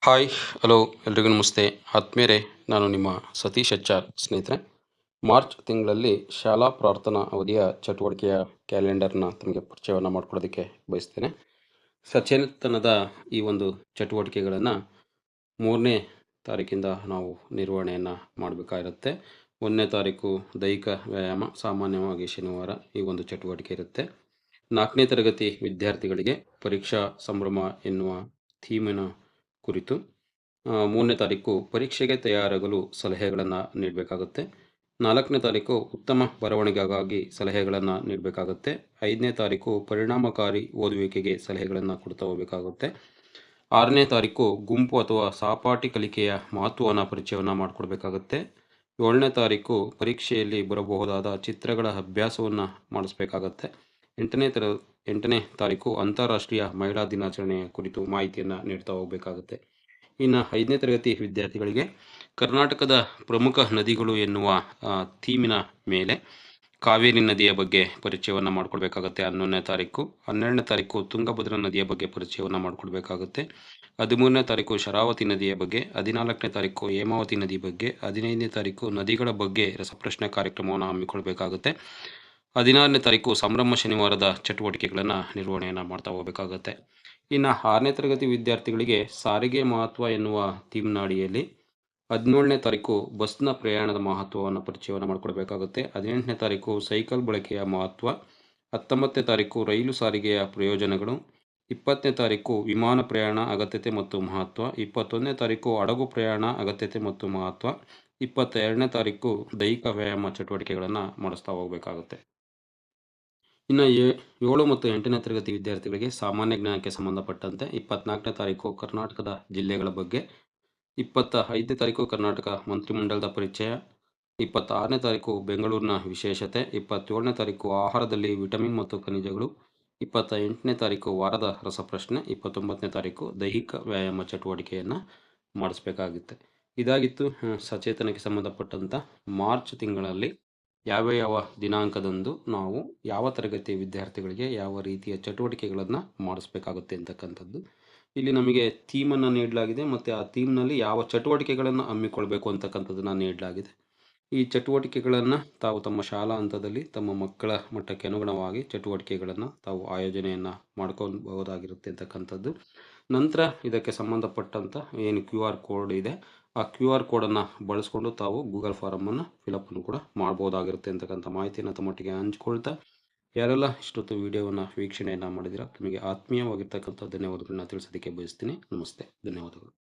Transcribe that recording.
Hi hello ಎಲ್ರಿಗೂ ನಮಸ್ತೆ ಆತ್ಮೀಯರೇ. ನಾನು ನಿಮ್ಮ ಸತೀಶ್ HR ಸ್ನೇಹಿತರೆ. ಮಾರ್ಚ್ ತಿಂಗಳಲ್ಲಿ ಶಾಲಾ ಪ್ರಾರ್ಥನಾ ಅವಧಿಯ ಚಟುವಟಿಕೆಯ ಕ್ಯಾಲೆಂಡರ್ನ ತಮಗೆ ಪರಿಚಯವನ್ನು ಮಾಡಿಕೊಡೋದಕ್ಕೆ ಬಯಸ್ತೇನೆ. ಸಚೇತನದ ಈ ಒಂದು ಚಟುವಟಿಕೆಗಳನ್ನು 3ನೇ ತಾರೀಕಿಂದ ನಾವು ನಿರ್ವಹಣೆಯನ್ನು ಮಾಡಬೇಕಾಗಿರುತ್ತೆ. 1ನೇ ತಾರೀಕು ದೈಹಿಕ ವ್ಯಾಯಾಮ, ಸಾಮಾನ್ಯವಾಗಿ ಶನಿವಾರ ಈ ಒಂದು ಚಟುವಟಿಕೆ ಇರುತ್ತೆ. 4ನೇ ತರಗತಿ ವಿದ್ಯಾರ್ಥಿಗಳಿಗೆ ಪರೀಕ್ಷಾ ಸಂಭ್ರಮ ಎನ್ನುವ ಥೀಮಿನ ಕುರಿತು 3ನೇ ತಾರೀಕು ಪರೀಕ್ಷೆಗೆ ತಯಾರಾಗಲು ಸಲಹೆಗಳನ್ನು ನೀಡಬೇಕಾಗುತ್ತೆ. 4ನೇ ತಾರೀಕು ಉತ್ತಮ ಬರವಣಿಗೆಗಾಗಿ ಸಲಹೆಗಳನ್ನು ನೀಡಬೇಕಾಗುತ್ತೆ. 5ನೇ ತಾರೀಕು ಪರಿಣಾಮಕಾರಿ ಓದುವಿಕೆಗೆ ಸಲಹೆಗಳನ್ನು ಕೊಡ್ತಾ ಹೋಗಬೇಕಾಗುತ್ತೆ. 6ನೇ ತಾರೀಕು ಗುಂಪು ಅಥವಾ ಸಹಪಾಠಿ ಕಲಿಕೆಯ ಮಹತ್ವವನ್ನು ಪರಿಚಯವನ್ನು ಮಾಡಿಕೊಡ್ಬೇಕಾಗುತ್ತೆ. 7ನೇ ತಾರೀಕು ಪರೀಕ್ಷೆಯಲ್ಲಿ ಬರಬಹುದಾದ ಚಿತ್ರಗಳ ಅಭ್ಯಾಸವನ್ನು ಮಾಡಿಸ್ಬೇಕಾಗತ್ತೆ. 8ನೇ ತಾರೀಕು ಅಂತಾರಾಷ್ಟ್ರೀಯ ಮಹಿಳಾ ದಿನಾಚರಣೆಯ ಕುರಿತು ಮಾಹಿತಿಯನ್ನು ನೀಡ್ತಾ ಹೋಗಬೇಕಾಗುತ್ತೆ. ಇನ್ನು 5ನೇ ತರಗತಿ ವಿದ್ಯಾರ್ಥಿಗಳಿಗೆ ಕರ್ನಾಟಕದ ಪ್ರಮುಖ ನದಿಗಳು ಎನ್ನುವ ಥೀಮಿನ ಮೇಲೆ ಕಾವೇರಿ ನದಿಯ ಬಗ್ಗೆ ಪರಿಚಯವನ್ನು ಮಾಡಿಕೊಡ್ಬೇಕಾಗುತ್ತೆ 11ನೇ ತಾರೀಕು. 12ನೇ ತಾರೀಕು ತುಂಗಭದ್ರಾ ನದಿಯ ಬಗ್ಗೆ ಪರಿಚಯವನ್ನು ಮಾಡಿಕೊಡ್ಬೇಕಾಗುತ್ತೆ. 13ನೇ ತಾರೀಕು ಶರಾವತಿ ನದಿಯ ಬಗ್ಗೆ, 14ನೇ ತಾರೀಕು ಹೇಮಾವತಿ ನದಿ ಬಗ್ಗೆ, 15ನೇ ತಾರೀಕು ನದಿಗಳ ಬಗ್ಗೆ ರಸಪ್ರಶ್ನೆ ಕಾರ್ಯಕ್ರಮವನ್ನು ಹಮ್ಮಿಕೊಳ್ಬೇಕಾಗುತ್ತೆ. 16ನೇ ತಾರೀಕು ಸಂಭ್ರಮ ಶನಿವಾರದ ಚಟುವಟಿಕೆಗಳನ್ನು ನಿರ್ವಹಣೆಯನ್ನು ಮಾಡ್ತಾ ಹೋಗಬೇಕಾಗುತ್ತೆ. ಇನ್ನು 6ನೇ ತರಗತಿ ವಿದ್ಯಾರ್ಥಿಗಳಿಗೆ ಸಾರಿಗೆ ಮಹತ್ವ ಎನ್ನುವ ಥೀಮ್ನ ಅಡಿಯಲ್ಲಿ 17ನೇ ತಾರೀಕು ಬಸ್ನ ಪ್ರಯಾಣದ ಮಹತ್ವವನ್ನು ಪರಿಚಯವನ್ನು ಮಾಡಿಕೊಡ್ಬೇಕಾಗುತ್ತೆ. 18ನೇ ತಾರೀಕು ಸೈಕಲ್ ಬಳಕೆಯ ಮಹತ್ವ, 19ನೇ ತಾರೀಕು ರೈಲು ಸಾರಿಗೆಯ ಪ್ರಯೋಜನಗಳು, 20ನೇ ತಾರೀಕು ವಿಮಾನ ಪ್ರಯಾಣ ಅಗತ್ಯತೆ ಮತ್ತು ಮಹತ್ವ, 21ನೇ ತಾರೀಕು ಹಡಗು ಪ್ರಯಾಣ ಅಗತ್ಯತೆ ಮತ್ತು ಮಹತ್ವ, 22ನೇ ತಾರೀಕು ದೈಹಿಕ ವ್ಯಾಯಾಮ ಚಟುವಟಿಕೆಗಳನ್ನು ಮಾಡಿಸ್ತಾ ಹೋಗಬೇಕಾಗುತ್ತೆ. ಇನ್ನು 7 ಮತ್ತು 8ನೇ ತರಗತಿ ವಿದ್ಯಾರ್ಥಿಗಳಿಗೆ ಸಾಮಾನ್ಯ ಜ್ಞಾನಕ್ಕೆ ಸಂಬಂಧಪಟ್ಟಂತೆ 24ನೇ ತಾರೀಕು ಕರ್ನಾಟಕದ ಜಿಲ್ಲೆಗಳ ಬಗ್ಗೆ, 25ನೇ ತಾರೀಕು ಕರ್ನಾಟಕ ಮಂತ್ರಿಮಂಡಲದ ಪರಿಚಯ, 26ನೇ ತಾರೀಕು ಬೆಂಗಳೂರಿನ ವಿಶೇಷತೆ, 27ನೇ ತಾರೀಕು ಆಹಾರದಲ್ಲಿ ವಿಟಮಿನ್ ಮತ್ತು ಖನಿಜಗಳು, 28ನೇ ತಾರೀಕು ವಾರದ ರಸಪ್ರಶ್ನೆ, 29ನೇ ತಾರೀಕು ದೈಹಿಕ ವ್ಯಾಯಾಮ ಚಟುವಟಿಕೆಯನ್ನು ಮಾಡಿಸ್ಬೇಕಾಗುತ್ತೆ. ಇದಾಗಿತ್ತು ಸಚೇತನಕ್ಕೆ ಸಂಬಂಧಪಟ್ಟಂಥ ಮಾರ್ಚ್ ತಿಂಗಳಲ್ಲಿ ಯಾವ ದಿನಾಂಕದಂದು ನಾವು ಯಾವ ತರಗತಿ ವಿದ್ಯಾರ್ಥಿಗಳಿಗೆ ಯಾವ ರೀತಿಯ ಚಟುವಟಿಕೆಗಳನ್ನು ಮಾಡಿಸ್ಬೇಕಾಗುತ್ತೆ ಅಂತಕ್ಕಂಥದ್ದು. ಇಲ್ಲಿ ನಮಗೆ ಥೀಮನ್ನು ನೀಡಲಾಗಿದೆ ಮತ್ತು ಆ ಥೀಮ್ನಲ್ಲಿ ಯಾವ ಚಟುವಟಿಕೆಗಳನ್ನು ಹಮ್ಮಿಕೊಳ್ಬೇಕು ಅಂತಕ್ಕಂಥದ್ದನ್ನು ನೀಡಲಾಗಿದೆ. ಈ ಚಟುವಟಿಕೆಗಳನ್ನು ತಾವು ತಮ್ಮ ಶಾಲಾ ಹಂತದಲ್ಲಿ ತಮ್ಮ ಮಕ್ಕಳ ಮಟ್ಟಕ್ಕೆ ಅನುಗುಣವಾಗಿ ಚಟುವಟಿಕೆಗಳನ್ನು ತಾವು ಆಯೋಜನೆಯನ್ನು ಮಾಡ್ಕೊಳ್ಬಹುದಾಗಿರುತ್ತೆ ಅಂತಕ್ಕಂಥದ್ದು. ನಂತರ ಇದಕ್ಕೆ ಸಂಬಂಧಪಟ್ಟಂಥ ಏನು QR ಕೋಡ್ ಇದೆ, ಆ QR ಕೋಡನ್ನು ಬಳಸ್ಕೊಂಡು ತಾವು ಗೂಗಲ್ ಫಾರಮನ್ನು ಫಿಲಪ್ಪನ್ನು ಕೂಡ ಮಾಡ್ಬೋದಾಗಿರುತ್ತೆ ಅಂತಕ್ಕಂಥ ಮಾಹಿತಿಯನ್ನು ತಮ್ಮೊಟ್ಟಿಗೆ ಹಂಚ್ಕೊಳ್ತಾ, ಯಾರೆಲ್ಲ ಇಷ್ಟೊತ್ತು ವಿಡಿಯೋವನ್ನು ವೀಕ್ಷಣೆಯನ್ನು ಮಾಡಿದಿರ ನಿಮಗೆ ಆತ್ಮೀಯವಾಗಿರ್ತಕ್ಕಂಥ ಧನ್ಯವಾದಗಳನ್ನ ತಿಳಿಸೋದಕ್ಕೆ ಬಯಸ್ತೀನಿ. ನಮಸ್ತೆ, ಧನ್ಯವಾದಗಳು.